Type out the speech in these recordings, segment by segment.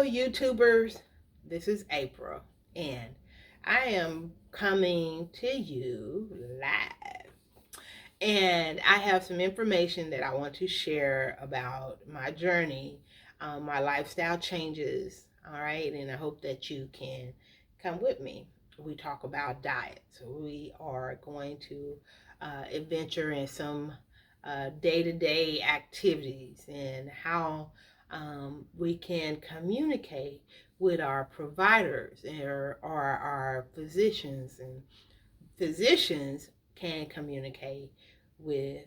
Hello, YouTubers. This is April, and I am coming to you live. And I have some information that I want to share about my journey, my lifestyle changes. All right, and I hope that you can come with me. We talk about diet, so we are going to adventure in some day-to-day activities and how we can communicate with our providers or our physicians, and physicians can communicate with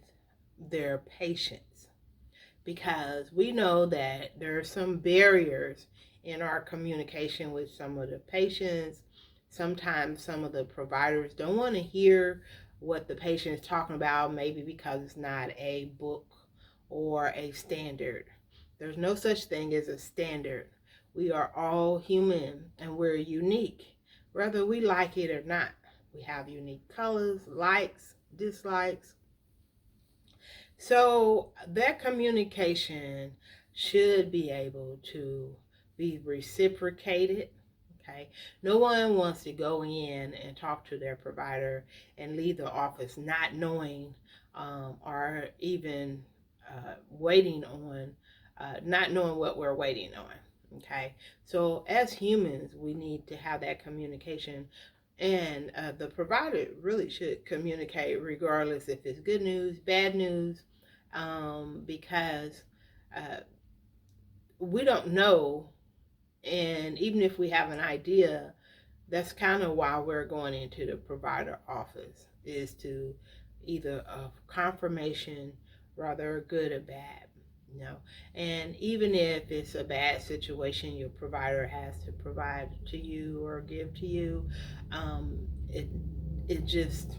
their patients, because we know that there are some barriers in our communication with some of the patients. Sometimes some of the providers don't want to hear what the patient is talking about, maybe because it's not a book or a standard. There's no such thing as a standard. We are all human and we're unique, whether we like it or not. We have unique colors, likes, dislikes. So that communication should be able to be reciprocated. Okay. No one wants to go in and talk to their provider and leave the office not knowing, or even waiting on, not knowing what we're waiting on. Okay. So as humans, we need to have that communication, and the provider really should communicate regardless if it's good news, bad news, because uh, we don't know. And even if we have an idea, that's kind of why we're going into the provider office, is to either a confirmation, rather good or bad. And even if it's a bad situation your provider has to provide to you or give to you, it just,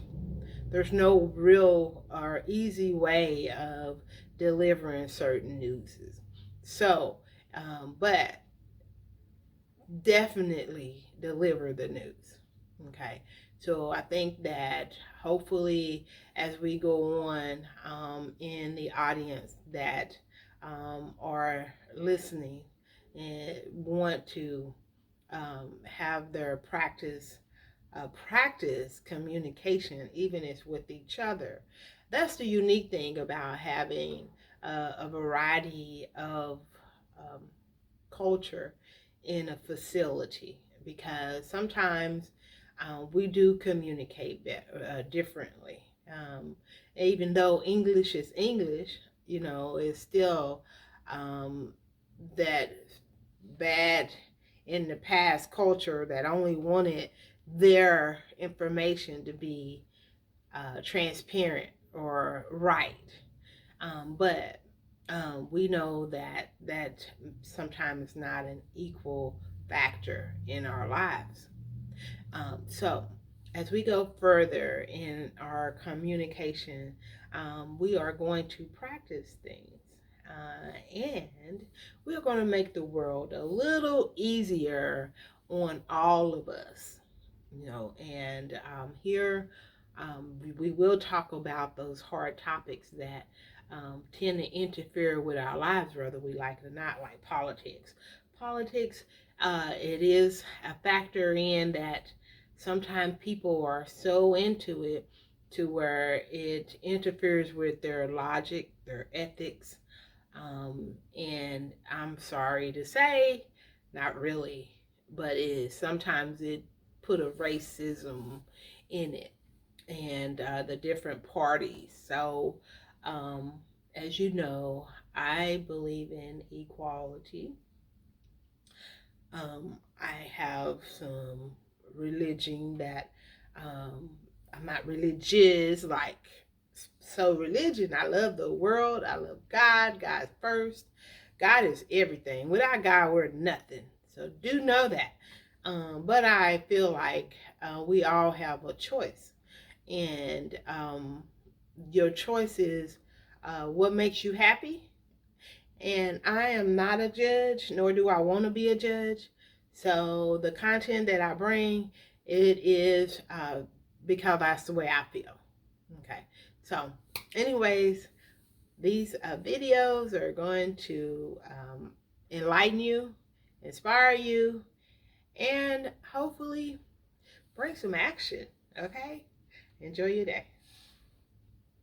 there's no real or easy way of delivering certain news. So, but definitely deliver the news. Okay. So I think that hopefully as we go on, in the audience that are listening and want to have their practice communication, even if with each other. That's the unique thing about having a variety of um, culture in a facility, because sometimes we do communicate differently. Even though English is English, it's still um, that bad in the past culture that only wanted their information to be transparent or right. But we know that sometimes not an equal factor in our lives. So as we go further in our communication, we are going to practice things. And we're going to make the world a little easier on all of us. And here we will talk about those hard topics that tend to interfere with our lives, whether we like it or not, like politics. Politics, it is a factor in that sometimes people are so into it to where it interferes with their logic, their ethics, and I'm sorry to say, not really, but sometimes it put a racism in it, and the different parties. So, um, as you know, I believe in equality. I have some religion that I'm not religious, like so religion. I love the world. I love God. God's first. God is everything. Without God, we're nothing. So do know that. But I feel like we all have a choice, and your choice is what makes you happy. And I am not a judge, nor do I want to be a judge. So the content that I bring, it is because that's the way I feel. Okay. So, anyways, these videos are going to enlighten you, inspire you, and hopefully bring some action. Okay? Enjoy your day.